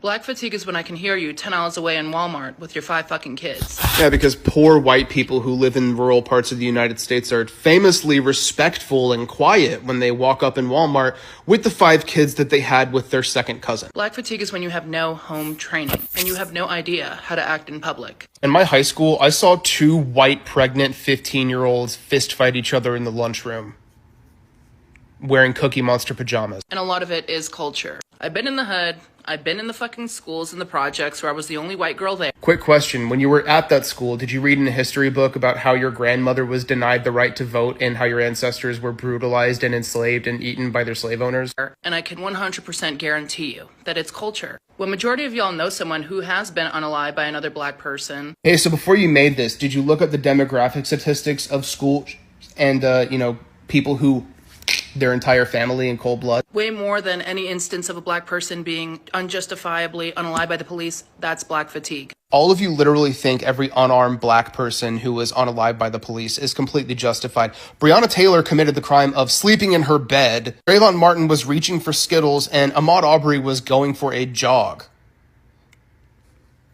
Black fatigue is when I can hear you 10 miles away in Walmart with your 5 fucking kids. Yeah, because poor white people who live in rural parts of the United States are famously respectful and quiet when they walk up in Walmart with the 5 kids that they had with their second cousin. Black fatigue is when you have no home training and you have no idea how to act in public. In my high school, I saw 2 white pregnant 15-year-olds fist fight each other in the lunchroom, wearing Cookie Monster pajamas. And a lot of it is culture. I've been in the hood. I've been in the fucking schools and the projects where I was the only white girl there. Quick question, when you were at that school, did you read in a history book about how your grandmother was denied the right to vote and how your ancestors were brutalized and enslaved and eaten by their slave owners? And I can 100% guarantee you that it's culture. When majority of y'all know someone who has been unalived by another black person. Hey, so before you made this, did you look up the demographic statistics of school and, people who their entire family in cold blood? Way more than any instance of a black person being unjustifiably unalived by the police. That's black fatigue. All of you literally think every unarmed black person who was unalived by the police is completely justified. Breonna Taylor committed the crime of sleeping in her bed. Trayvon Martin was reaching for Skittles, and Ahmaud Arbery was going for a jog.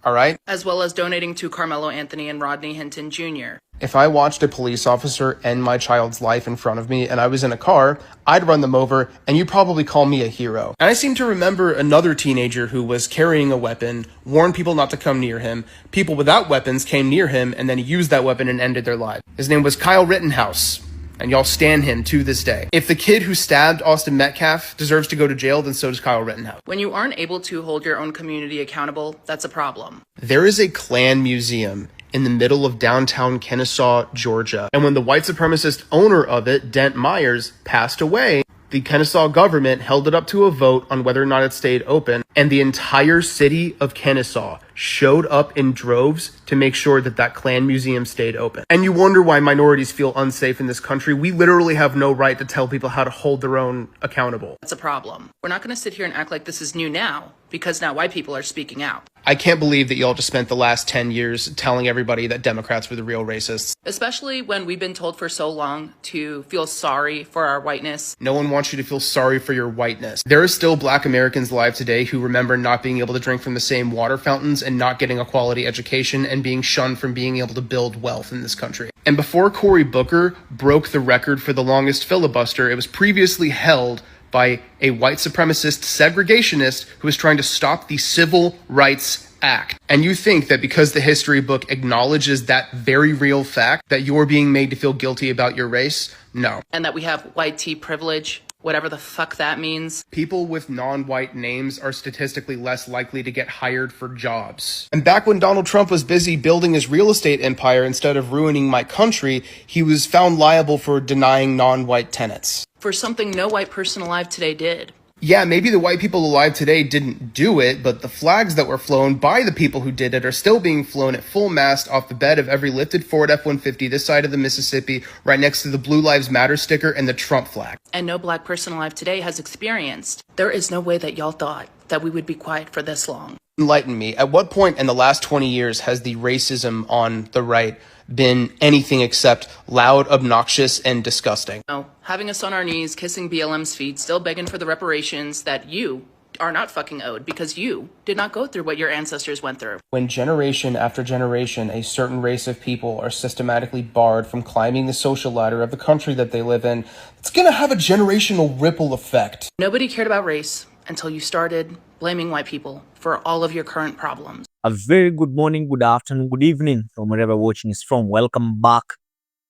All right? As well as donating to Carmelo Anthony and Rodney Hinton Jr. If I watched a police officer end my child's life in front of me and I was in a car, I'd run them over and you'd probably call me a hero. And I seem to remember another teenager who was carrying a weapon, warned people not to come near him. People without weapons came near him and then he used that weapon and ended their lives. His name was Kyle Rittenhouse. And y'all stand him to this day. If the kid who stabbed Austin Metcalf deserves to go to jail, then so does Kyle Rittenhouse. When you aren't able to hold your own community accountable, that's a problem. There is a Klan museum in the middle of downtown Kennesaw, Georgia. And when the white supremacist owner of it, Dent Myers, passed away, the Kennesaw government held it up to a vote on whether or not it stayed open, and the entire city of Kennesaw showed up in droves to make sure that that Klan museum stayed open. And you wonder why minorities feel unsafe in this country. We literally have no right to tell people how to hold their own accountable. That's a problem. We're not going to sit here and act like this is new now, because now white people are speaking out. I can't believe that y'all just spent the last 10 years telling everybody that Democrats were the real racists. Especially when we've been told for so long to feel sorry for our whiteness. No one wants you to feel sorry for your whiteness. There are still black Americans alive today who remember not being able to drink from the same water fountains and not getting a quality education and being shunned from being able to build wealth in this country. And before Cory Booker broke the record for the longest filibuster, it was previously held by a white supremacist segregationist who was trying to stop the Civil Rights Act. And you think that because the history book acknowledges that very real fact that you're being made to feel guilty about your race? No. And that we have white tea privilege, whatever the fuck that means. People with non-white names are statistically less likely to get hired for jobs. And back when Donald Trump was busy building his real estate empire instead of ruining my country, he was found liable for denying non-white tenants. For something no white person alive today did. Yeah, maybe the white people alive today didn't do it, but the flags that were flown by the people who did it are still being flown at full mast off the bed of every lifted Ford F-150 this side of the Mississippi, right next to the Blue Lives Matter sticker and the Trump flag. And no black person alive today has experienced. There is no way that y'all thought that we would be quiet for this long. Enlighten me. At what point in the last 20 years has the racism on the right been anything except loud, obnoxious, and disgusting? No, having us on our knees, kissing BLM's feet, still begging for the reparations that you are not fucking owed because you did not go through what your ancestors went through. When generation after generation, a certain race of people are systematically barred from climbing the social ladder of the country that they live in, it's gonna have a generational ripple effect. Nobody cared about race until you started blaming white people for all of your current problems. A very good morning, good afternoon, good evening from wherever you're watching is from. Welcome back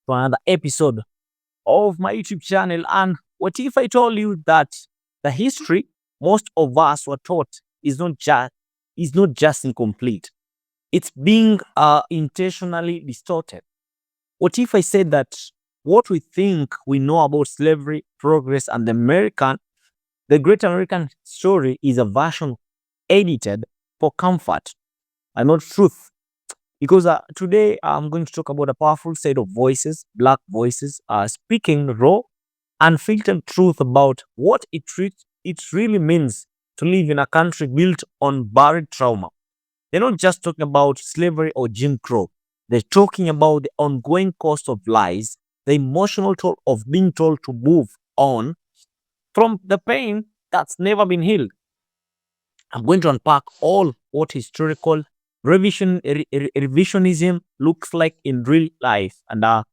to another episode of my YouTube channel. And what if I told you that the history most of us were taught is not just incomplete, it's being intentionally distorted? What if I said that what we think we know about slavery, progress, and the great American story is a version edited for comfort and not truth? Because today I'm going to talk about a powerful set of voices, black voices, speaking raw, unfiltered truth about what it really means to live in a country built on buried trauma. They're not just talking about slavery or Jim Crow. They're talking about the ongoing cost of lies, the emotional toll of being told to move on from the pain that's never been healed. I'm going to unpack all what historical revisionism looks like in real life, and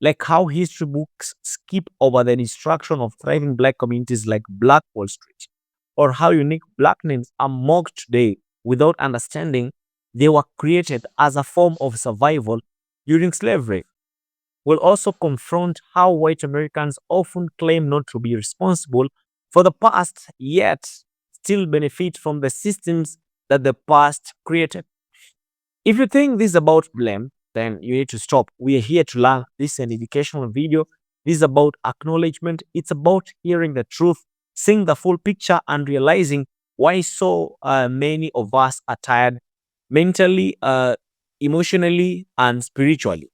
like how history books skip over the destruction of thriving black communities like Black Wall Street, or how unique black names are mocked today without understanding they were created as a form of survival during slavery. We'll also confront how white Americans often claim not to be responsible for the past, yet still benefit from the systems that the past created. If you think this is about blame, then you need to stop. We are here to learn. This is an educational video. This is about acknowledgement. It's about hearing the truth, seeing the full picture, and realizing why so many of us are tired mentally, emotionally, and spiritually.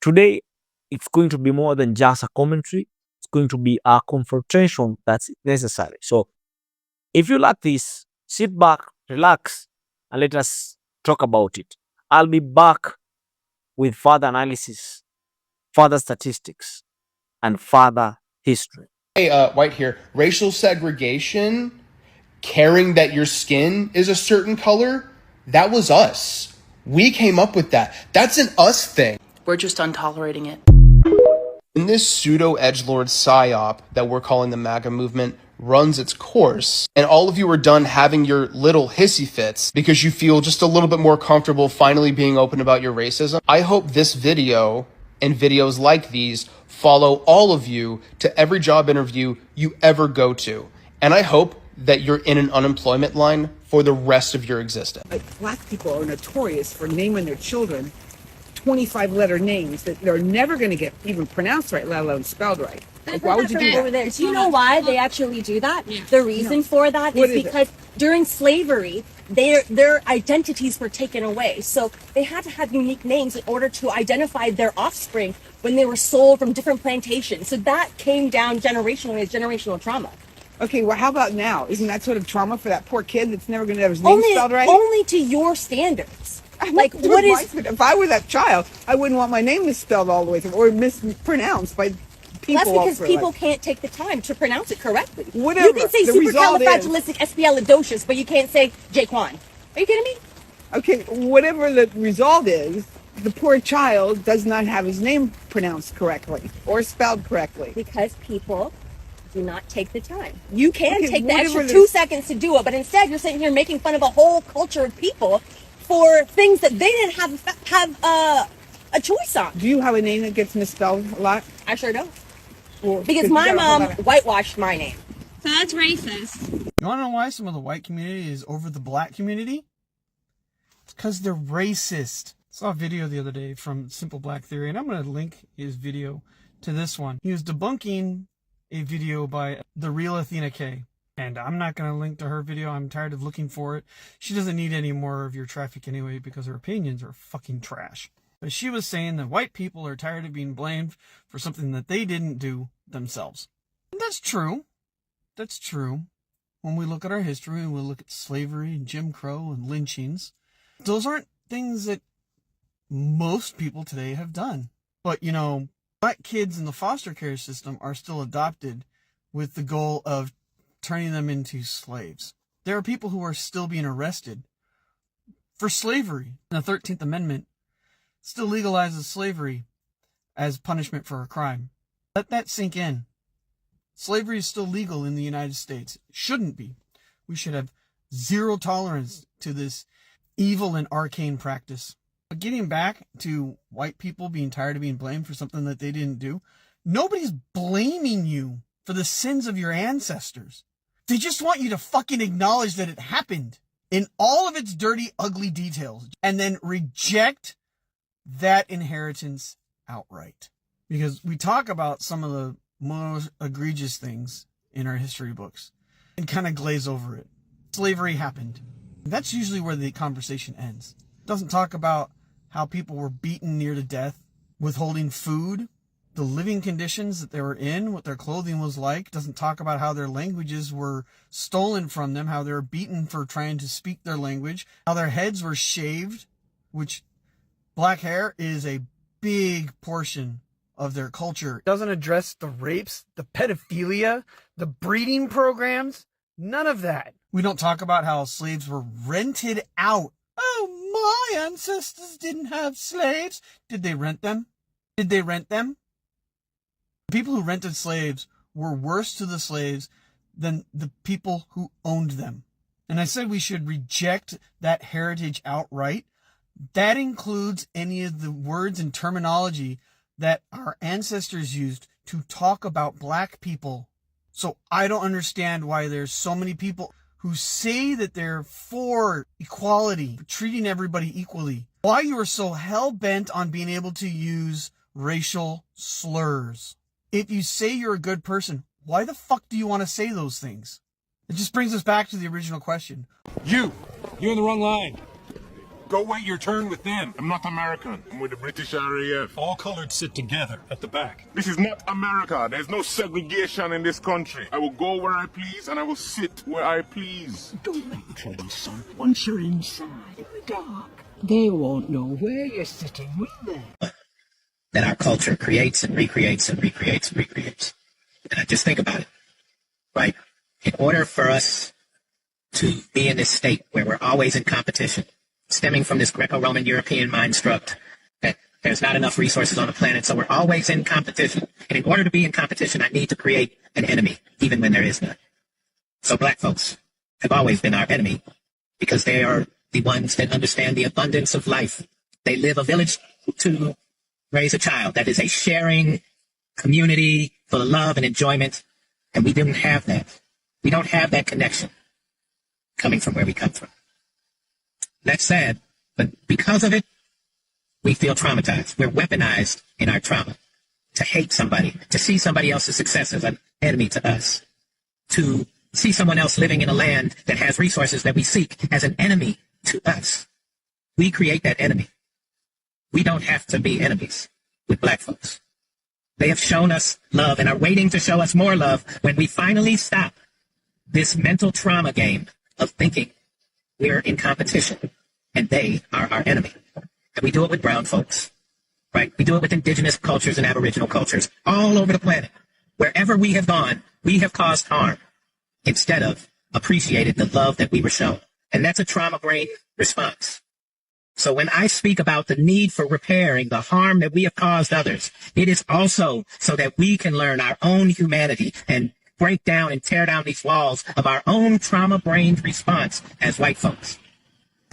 Today, it's going to be more than just a commentary. It's going to be a confrontation that's necessary. So, if you like this, sit back, relax, and let us talk about it. I'll be back with further analysis, further statistics, and further history. Hey, White here. Racial segregation, caring that your skin is a certain color, that was us. We came up with that. That's an us thing. We're just untolerating it. And this pseudo edgelord psyop that we're calling the MAGA movement runs its course, and all of you are done having your little hissy fits because you feel just a little bit more comfortable finally being open about your racism. I hope this video and videos like these follow all of you to every job interview you ever go to. And I hope that you're in an unemployment line for the rest of your existence. Like, black people are notorious for naming their children 25-letter names that they're never going to get even pronounced right, let alone spelled right. Like, why would you do that? Over there. Do you know why they actually do that? The reason for that is because during slavery, their identities were taken away. So they had to have unique names in order to identify their offspring when they were sold from different plantations. So that came down generationally as generational trauma. Okay, well, how about now? Isn't that sort of trauma for that poor kid that's never going to have his name spelled right? Only to your standards. Like, what is... If I were that child, I wouldn't want my name misspelled all the way through or mispronounced by people. That's because people can't take the time to pronounce it correctly. Whatever. You can say supercalifragilisticexpialidocious, but you can't say Jaquan. Are you kidding me? Okay, whatever the result is, the poor child does not have his name pronounced correctly or spelled correctly. Because people do not take the time. You can take the whatever extra 2 seconds to do it, but instead you're sitting here making fun of a whole culture of people for things that they didn't have a choice on. Do you have a name that gets misspelled a lot? I sure don't. Well, Because my mom whitewashed my name. So that's racist. You want to know why some of the white community is over the black community? It's because they're racist. I saw a video the other day from Simple Black Theory, and I'm going to link his video to this one. He was debunking a video by the real Athena K. And I'm not going to link to her video. I'm tired of looking for it. She doesn't need any more of your traffic anyway because her opinions are fucking trash. But she was saying that white people are tired of being blamed for something that they didn't do themselves. And that's true. That's true. When we look at our history and we look at slavery and Jim Crow and lynchings, those aren't things that most people today have done. But, you know, black kids in the foster care system are still adopted with the goal of turning them into slaves. There are people who are still being arrested for slavery. The 13th Amendment still legalizes slavery as punishment for a crime. Let that sink in. Slavery is still legal in the United States. It shouldn't be. We should have zero tolerance to this evil and arcane practice. But getting back to white people being tired of being blamed for something that they didn't do, nobody's blaming you for the sins of your ancestors. They just want you to fucking acknowledge that it happened in all of its dirty, ugly details and then reject that inheritance outright. Because we talk about some of the most egregious things in our history books and kind of glaze over it. Slavery happened. That's usually where the conversation ends. It doesn't talk about how people were beaten near to death, withholding food, the living conditions that they were in, what their clothing was like. It doesn't talk about how their languages were stolen from them, how they were beaten for trying to speak their language, how their heads were shaved, which black hair is a big portion of their culture. It doesn't address the rapes, the pedophilia, the breeding programs. None of that. We don't talk about how slaves were rented out. Oh, my ancestors didn't have slaves. Did they rent them? Did they rent them? People who rented slaves were worse to the slaves than the people who owned them. And I said we should reject that heritage outright. That includes any of the words and terminology that our ancestors used to talk about black people. So I don't understand why there's so many people who say that they're for equality, treating everybody equally. Why you are so hell-bent on being able to use racial slurs. If you say you're a good person, why the fuck do you want to say those things? It just brings us back to the original question. You're in the wrong line. Go wait your turn with them. I'm not American. I'm with the British RAF. All colored sit together at the back. This is not America. There's no segregation in this country. I will go where I please and I will sit where I please. Don't make trouble, son. Once you're inside in the dark, they won't know where you're sitting, will they? That our culture creates and recreates and recreates and recreates. And just think about it, right? In order for us to be in this state where we're always in competition, stemming from this Greco-Roman European mind struct that there's not enough resources on the planet, so we're always in competition. And in order to be in competition, I need to create an enemy, even when there is none. So black folks have always been our enemy because they are the ones that understand the abundance of life. They live a village to raise a child. That is a sharing community full of love and enjoyment. And we didn't have that. We don't have that connection coming from where we come from. That's sad, but because of it, we feel traumatized. We're weaponized in our trauma to hate somebody, to see somebody else's success as an enemy to us, to see someone else living in a land that has resources that we seek as an enemy to us. We create that enemy. We don't have to be enemies with black folks. They have shown us love and are waiting to show us more love when we finally stop this mental trauma game of thinking we're in competition and they are our enemy. And we do it with brown folks, right? We do it with indigenous cultures and aboriginal cultures all over the planet. Wherever we have gone, we have caused harm instead of appreciated the love that we were shown. And that's a trauma brain response. So when I speak about the need for repairing the harm that we have caused others, it is also so that we can learn our own humanity and break down and tear down these walls of our own trauma-brained response as white folks.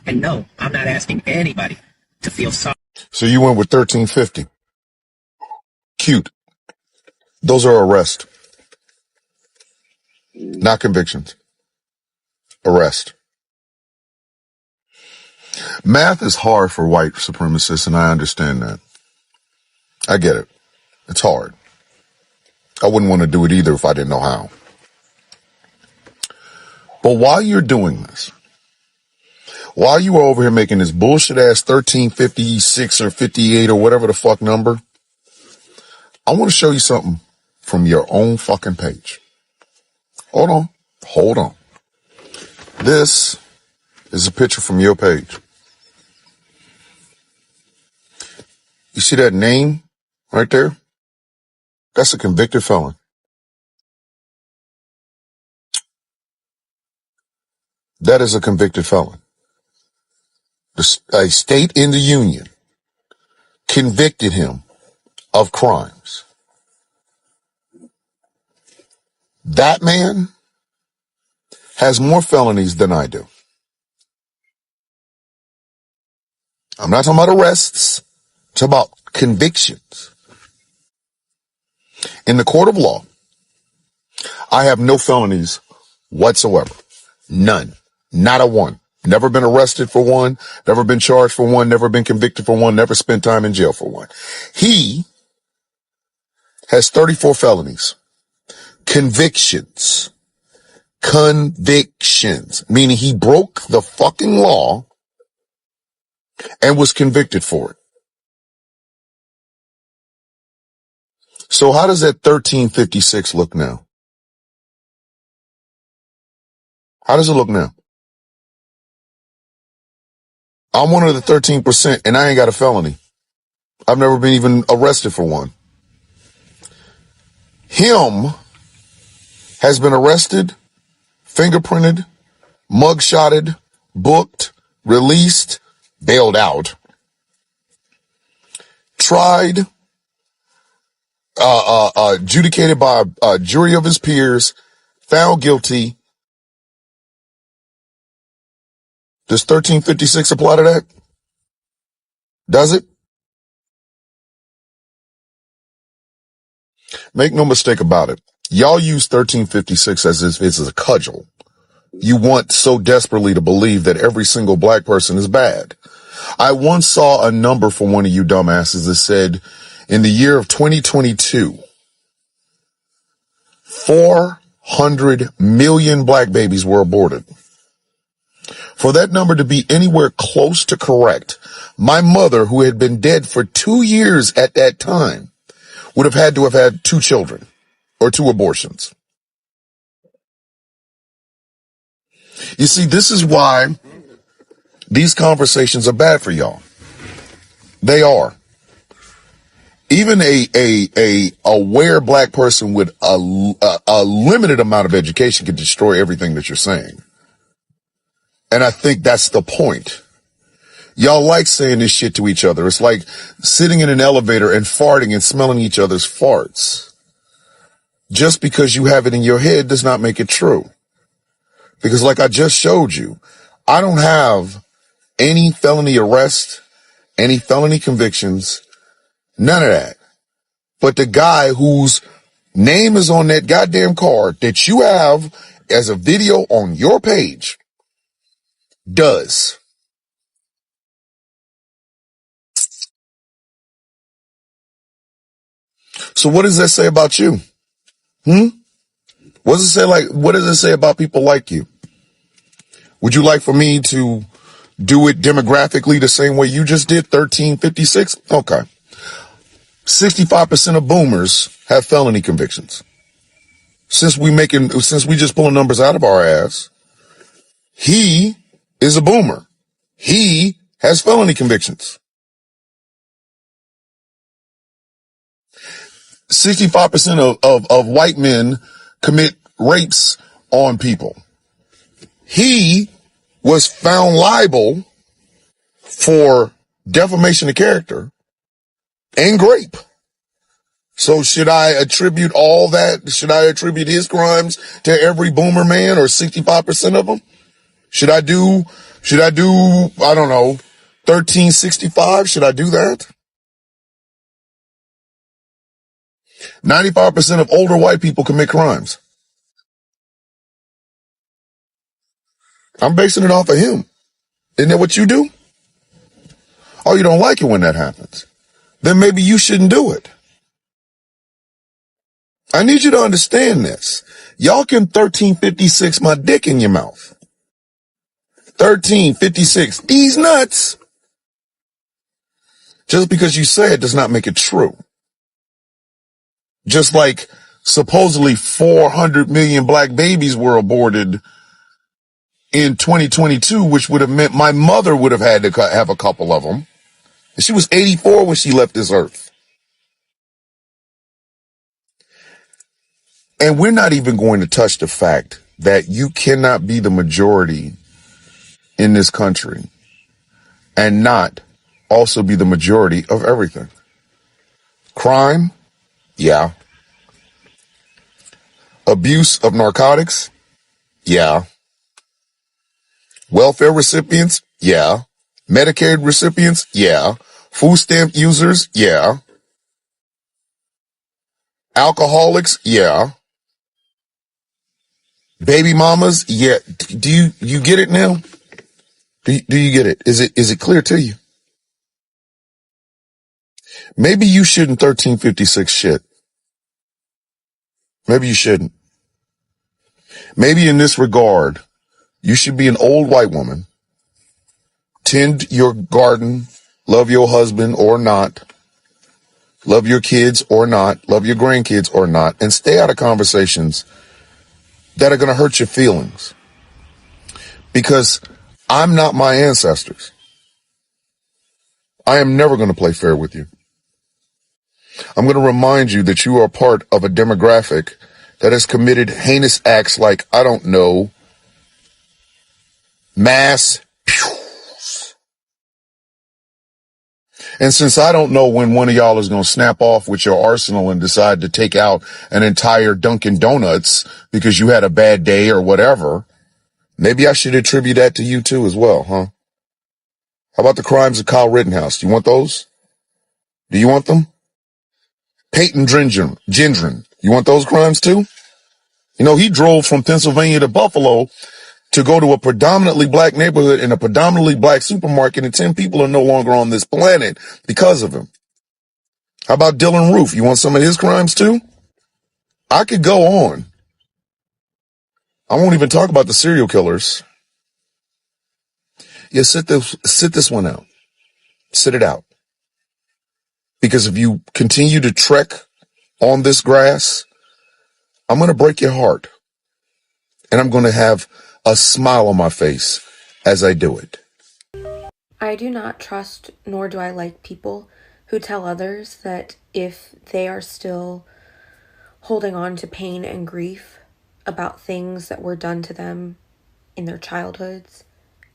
And no, I'm not asking anybody to feel sorry. So you went with 1350. Cute. Those are arrests, not convictions. Arrest. Math is hard for white supremacists, and I understand that. I get it. It's hard. I wouldn't want to do it either if I didn't know how. But while you're doing this, while you are over here making this bullshit ass 1356 or 58 or whatever the fuck number, I want to show you something from your own fucking page. Hold on. Hold on. This is a picture from your page. You see that name right there? That's a convicted felon. That is a convicted felon. A state in the union convicted him of crimes. That man has more felonies than I do. I'm not talking about arrests. It's about convictions. In the court of law, I have no felonies whatsoever. None. Not a one. Never been arrested for one. Never been charged for one. Never been convicted for one. Never spent time in jail for one. He has 34 felonies. Convictions. Convictions. Meaning he broke the fucking law and was convicted for it. So how does that 1356 look now? How does it look now? I'm one of the 13% and I ain't got a felony. I've never been even arrested for one. Him has been arrested fingerprinted, mugshotted, booked, released, bailed out, tried, adjudicated by a jury of his peers, found guilty. Does 1356 apply to that? Does it? Make no mistake about it. Y'all use 1356 as if it's a cudgel. You want so desperately to believe that every single black person is bad. I once saw a number from one of you dumbasses that said in the year of 2022, 400 million black babies were aborted. For that number to be anywhere close to correct, my mother, who had been dead for 2 years at that time, would have had to have had 2 children or 2 abortions. You see, this is why these conversations are bad for y'all. They are. Even a aware black person with a limited amount of education can destroy everything that you're saying. And I think that's the point. Y'all like saying this shit to each other. It's like sitting in an elevator and farting and smelling each other's farts. Just because you have it in your head does not make it true. Because like I just showed you, I don't have any felony arrest, any felony convictions, none of that. But the guy whose name is on that goddamn card that you have as a video on your page does. So what does that say about you? What does it say about people like you? Would you like for me to do it demographically the same way you just did, 1356? Okay. 65% of boomers have felony convictions. Since we just pulling numbers out of our ass, he is a boomer. He has felony convictions. 65% of white men commit rapes on people. He was found liable for defamation of character and grape. So should I attribute all that? Should I attribute his crimes to every boomer man or 65% of them? Should I do, I don't know, 1365? Should I do that? 95% of older white people commit crimes. I'm basing it off of him. Isn't that what you do? Oh, you don't like it when that happens. Then maybe you shouldn't do it. I need you to understand this. Y'all can 1356 my dick in your mouth. 1356 these nuts. Just because you say it does not make it true. Just like supposedly 400 million black babies were aborted in 2022, which would have meant my mother would have had to have a couple of them. And she was 84 when she left this earth. And we're not even going to touch the fact that you cannot be the majority in this country and not also be the majority of everything. Crime, yeah. Abuse of narcotics, yeah. Welfare recipients, yeah. Medicaid recipients, yeah. Food stamp users, yeah. Alcoholics, yeah. Baby mamas, yeah. Do you get it now? Do you get it? Is it clear to you? Maybe you shouldn't 1356 shit. Maybe you shouldn't. Maybe in this regard, you should be an old white woman, tend your garden, love your husband or not, love your kids or not, love your grandkids or not, and stay out of conversations that are going to hurt your feelings. Because I'm not my ancestors. I am never going to play fair with you. I'm going to remind you that you are part of a demographic that has committed heinous acts like, I don't know, Mass. And since I don't know when one of y'all is going to snap off with your arsenal and decide to take out an entire Dunkin' Donuts because you had a bad day or whatever, maybe I should attribute that to you too as well, huh? How about the crimes of Kyle Rittenhouse? Do you want those? Do you want them? Peyton Gendron. You want those crimes too? You know, he drove from Pennsylvania to Buffalo to go to a predominantly black neighborhood in a predominantly black supermarket, and 10 people are no longer on this planet because of him. How about Dylan Roof? You want some of his crimes too? I could go on. I won't even talk about the serial killers. Yeah, sit this one out. Sit it out. Because if you continue to trek on this grass, I'm going to break your heart. And I'm going to have a smile on my face as I do it. I do not trust, nor do I like people who tell others that if they are still holding on to pain and grief about things that were done to them in their childhoods,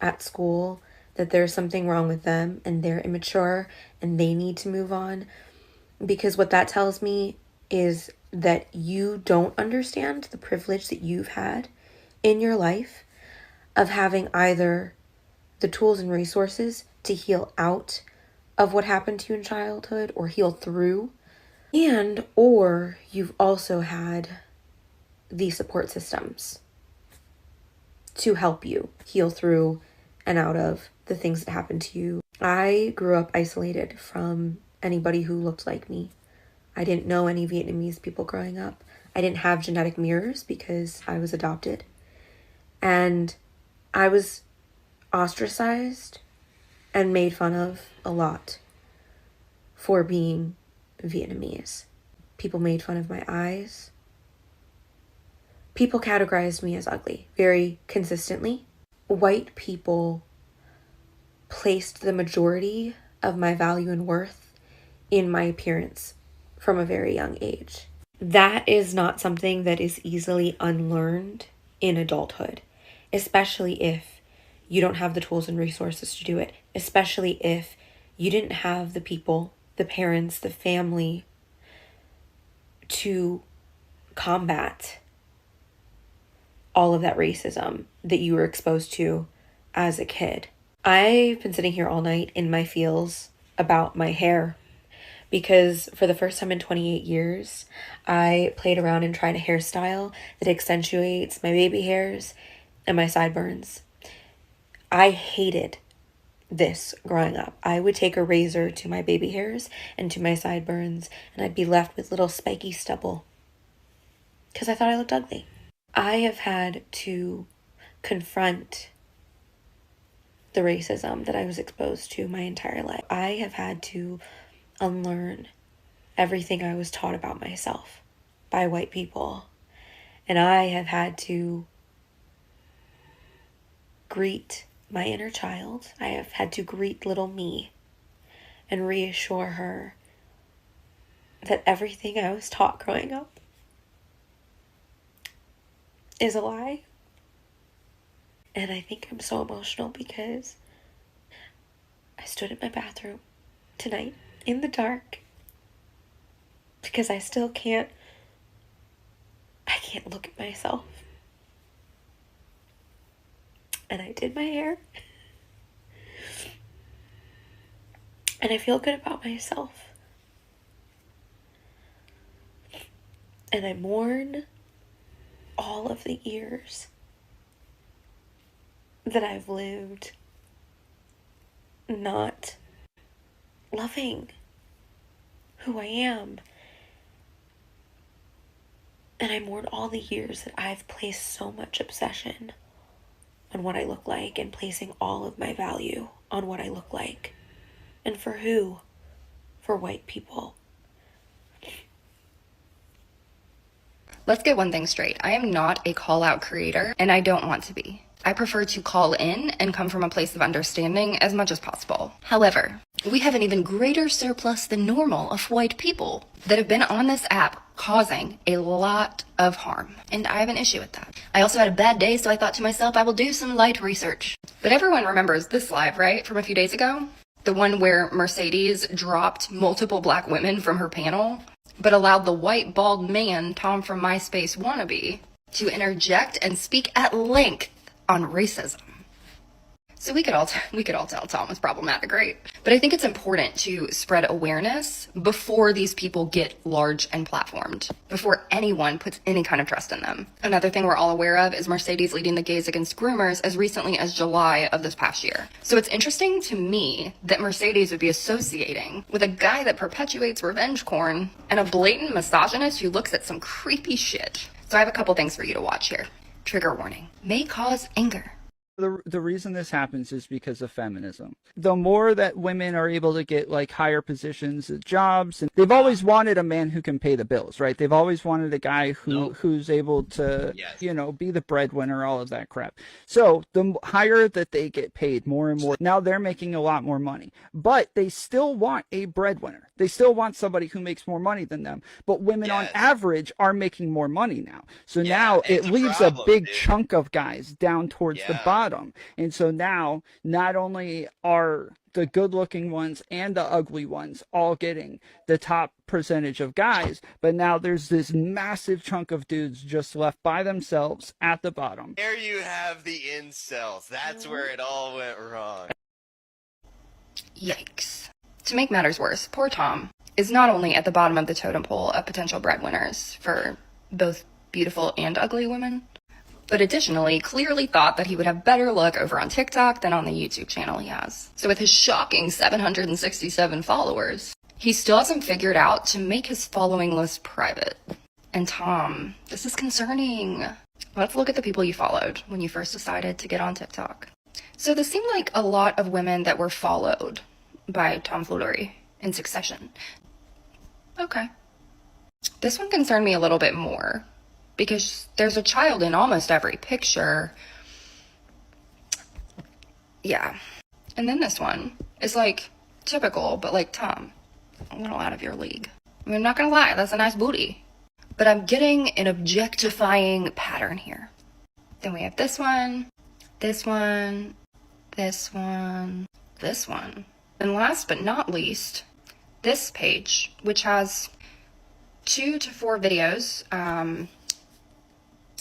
at school, that there's something wrong with them and they're immature and they need to move on. Because what that tells me is that you don't understand the privilege that you've had in your life of having either the tools and resources to heal out of what happened to you in childhood or heal through, and or you've also had the support systems to help you heal through and out of the things that happened to you. I grew up isolated from anybody who looked like me. I didn't know any Vietnamese people growing up. I didn't have genetic mirrors because I was adopted. And I was ostracized and made fun of a lot for being Vietnamese. People made fun of my eyes. People categorized me as ugly very consistently. White people placed the majority of my value and worth in my appearance from a very young age. That is not something that is easily unlearned in adulthood, especially if you don't have the tools and resources to do it, especially if you didn't have the people, the parents, the family to combat all of that racism that you were exposed to as a kid. I've been sitting here all night in my feels about my hair because for the first time in 28 years, I played around and tried a hairstyle that accentuates my baby hairs and my sideburns. I hated this growing up. I would take a razor to my baby hairs and to my sideburns, and I'd be left with little spiky stubble because I thought I looked ugly. I have had to confront the racism that I was exposed to my entire life. I have had to unlearn everything I was taught about myself by white people. And I have had to greet my inner child. I have had to greet little me and reassure her that everything I was taught growing up is a lie. And I think I'm so emotional because I stood in my bathroom tonight in the dark because I still can't look at myself. And I did my hair. And I feel good about myself. And I mourn all of the years that I've lived not loving who I am. And I mourn all the years that I've placed so much obsession on what I look like and placing all of my value on what I look like. And for who? For white people. Let's get one thing straight. I am not a call-out creator, and I don't want to be. I prefer to call in and come from a place of understanding as much as possible. However, We have an even greater surplus than normal of white people that have been on this app causing a lot of harm. And I have an issue with that. I also had a bad day, so I thought to myself, I will do some light research. But everyone remembers this live, right? From a few days ago? The one where Mercedes dropped multiple black women from her panel, but allowed the white bald man, Tom from MySpace wannabe, to interject and speak at length on racism. So we could all tell Tom was problematic, right? But I think it's important to spread awareness before these people get large and platformed, before anyone puts any kind of trust in them. Another thing we're all aware of is Mercedes leading the Gays Against Groomers as recently as July of this past year. So it's interesting to me that Mercedes would be associating with a guy that perpetuates revenge porn and a blatant misogynist who looks at some creepy shit. So I have a couple things for you to watch here. Trigger warning. May cause anger. The reason this happens is because of feminism. The more that women are able to get like higher positions at jobs, and they've always wanted a man who can pay the bills, right? They've always wanted a guy who's able to, you know, be the breadwinner, all of that crap. So the higher that they get paid, more and more, now they're making a lot more money, but they still want a breadwinner. They still want somebody who makes more money than them. But women on average are making more money now. So now it leaves a big chunk of guys down towards the bottom. And so now not only are the good looking ones and the ugly ones all getting the top percentage of guys, but now there's this massive chunk of dudes just left by themselves at the bottom. There you have the incels. That's where it all went wrong. Yikes. To make matters worse, poor Tom is not only at the bottom of the totem pole of potential breadwinners for both beautiful and ugly women, but additionally clearly thought that he would have better luck over on TikTok than on the YouTube channel he has. So with his shocking 767 followers, he still hasn't figured out to make his following list private. And Tom, this is concerning. Let's look at the people you followed when you first decided to get on TikTok. So this seemed like a lot of women that were followed by tomfoolery in succession. Okay. This one concerned me a little bit more because there's a child in almost every picture. Yeah. And then this one is like typical, but like, Tom, a little out of your league. I mean, I'm not gonna lie, that's a nice booty. But I'm getting an objectifying pattern here. Then we have this one, this one, this one, this one. And last but not least, this page, which has 2 to 4 videos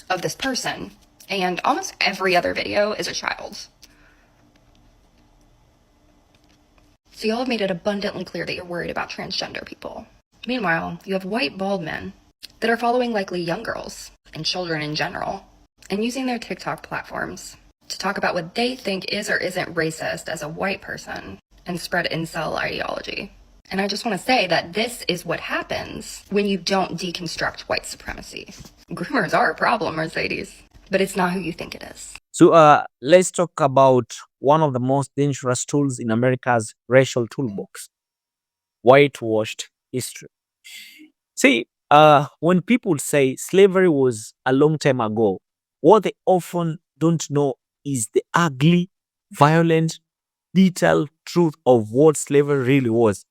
of this person, and almost every other video is a child. So y'all have made it abundantly clear that you're worried about transgender people. Meanwhile, you have white bald men that are following likely young girls and children in general, and using their TikTok platforms to talk about what they think is or isn't racist as a white person and spread incel ideology. And I just want to say that this is what happens when you don't deconstruct white supremacy. Groomers are a problem, Mercedes, but it's not who you think it is. So let's talk about one of the most dangerous tools in America's racial toolbox: whitewashed history. See, when people say slavery was a long time ago, what they often don't know is the ugly, violent, detailed truth of what slavery really was.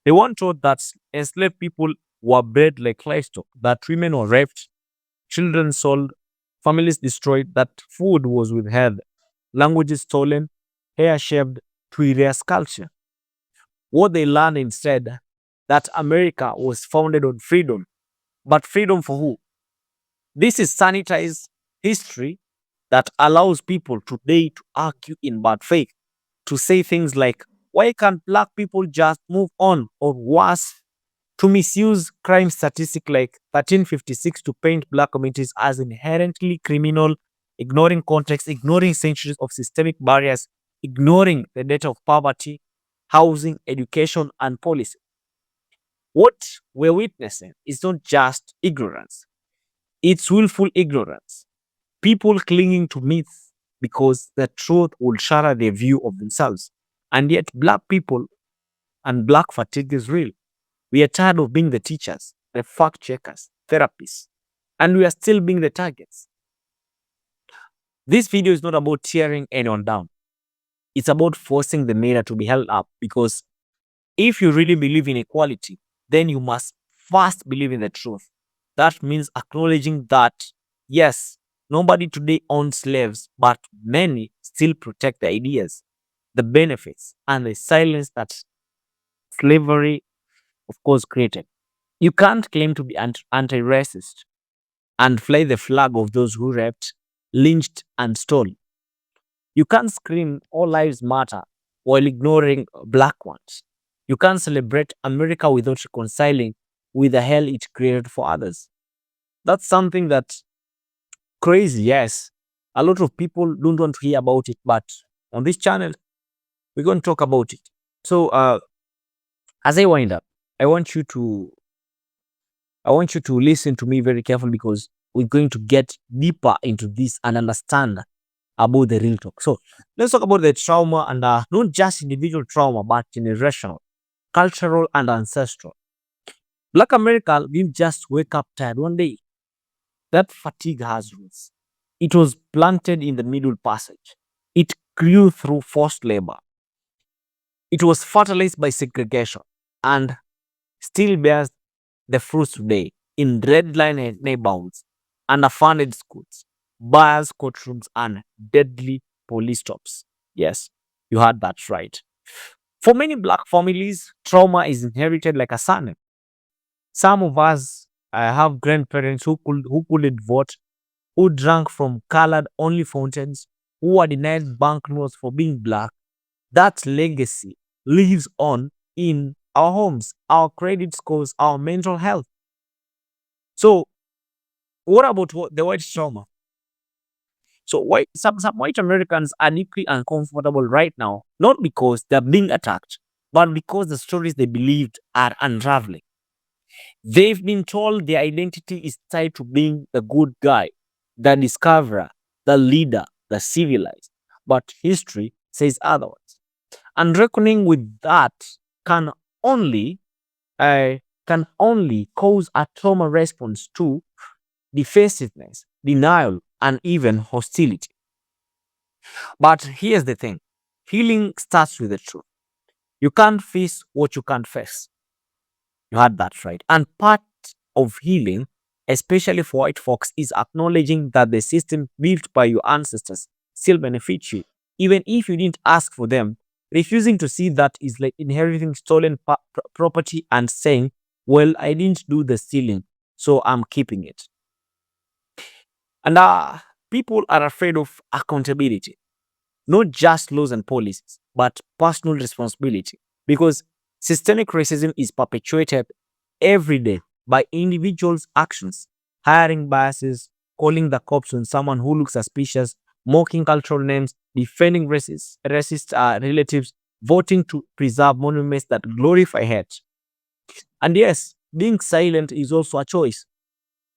They weren't taught that enslaved people were bred like livestock, that women were raped, children sold, families destroyed, that food was withheld, languages stolen, hair shaved to erase culture. What they learned instead, that America was founded on freedom. But freedom for who? This is sanitized history that allows people today to argue in bad faith, to say things like, why can't black people just move on? Or worse, to misuse crime statistic like 1356 to paint black communities as inherently criminal, ignoring context, ignoring centuries of systemic barriers, ignoring the data of poverty, housing, education, and policy. What we're witnessing is not just ignorance, it's willful ignorance. People clinging to myths because the truth will shatter their view of themselves. And yet, black people and black fatigue is real. We are tired of being the teachers, the fact checkers, therapists, and we are still being the targets. This video is not about tearing anyone down. It's about forcing the mirror to be held up, because If you really believe in equality, then you must first believe in the truth. That means acknowledging that, yes, nobody today owns slaves, but many still protect the ideas, the benefits, and the silence that slavery, of course, created. You can't claim to be anti racist and fly the flag of those who raped, lynched, and stole. You can't scream all lives matter while ignoring black ones. You can't celebrate America without reconciling with the hell it created for others. That's something that's crazy, yes. A lot of people don't want to hear about it, but on this channel, we're going to talk about it. So, as I wind up, I want you to listen to me very carefully because we're going to get deeper into this and understand about the real talk. So let's talk about the trauma and not just individual trauma, but generational, cultural, and ancestral. Black America didn't just wake up tired one day. That fatigue has roots. It was planted in the Middle Passage. It grew through forced labor. It was fertilized by segregation and still bears the fruits today in redlined neighborhoods, underfunded schools, biased courtrooms, and deadly police stops. Yes, you heard that right. For many black families, trauma is inherited like a surname. Some of us have grandparents who couldn't vote, who drank from colored only fountains, who were denied banknotes for being black. That legacy lives on in our homes, our credit scores, our mental health. So, what about the white trauma? So, some white Americans are deeply uncomfortable right now, not because they're being attacked, but because the stories they believed are unraveling. They've been told their identity is tied to being the good guy, the discoverer, the leader, the civilized. But history says otherwise. And reckoning with that can only cause a trauma response to defensiveness, denial, and even hostility. But here's the thing: healing starts with the truth. You can't face what you can't face. You had that right. And part of healing, especially for white folks, is acknowledging that the system built by your ancestors still benefits you, even if you didn't ask for them. Refusing to see that is like inheriting stolen property and saying, well, I didn't do the stealing, so I'm keeping it. And people are afraid of accountability, not just laws and policies, but personal responsibility. Because systemic racism is perpetuated every day by individuals' actions, hiring biases, calling the cops on someone who looks suspicious, mocking cultural names, defending racist relatives, voting to preserve monuments that glorify hate. And yes, being silent is also a choice.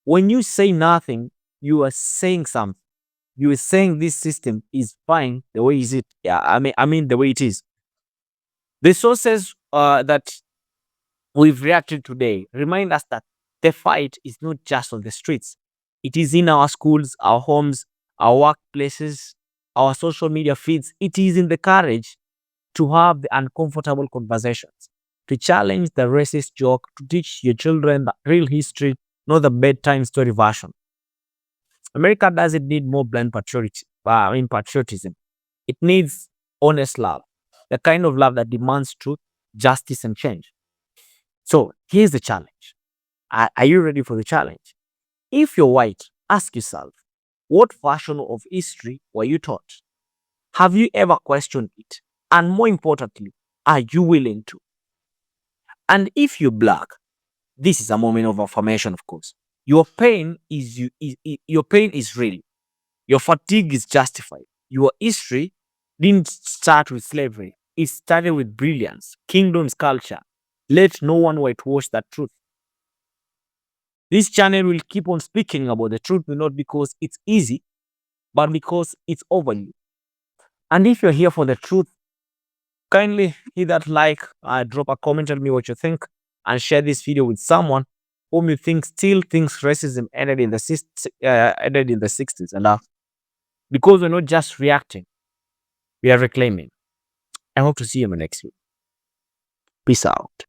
When you say nothing, you are saying something. You are saying this system is fine the way is it. Yeah, I mean the way it is. The sources that we've reacted today remind us that the fight is not just on the streets. It is in our schools, our homes, our workplaces, our social media feeds. It is in the courage to have the uncomfortable conversations, to challenge the racist joke, to teach your children the real history, not the bedtime story version. America doesn't need more blind patriotism. It needs honest love, the kind of love that demands truth, justice, and change. So here's the challenge. Are you ready for the challenge? If you're white, ask yourself, what version of history were you taught? Have you ever questioned it? And more importantly, are you willing to? And if you're black, this is a moment of affirmation, of course. Your pain your pain is real. Your fatigue is justified. Your history didn't start with slavery. It started with brilliance, kingdom's culture. Let no one whitewash that truth. This channel will keep on speaking about the truth, not because it's easy, but because it's overused. And if you're here for the truth, kindly hit that like, drop a comment, tell me what you think, and share this video with someone whom you think still thinks racism ended in the 60s. And because we're not just reacting, we are reclaiming. I hope to see you in the next video. Peace out.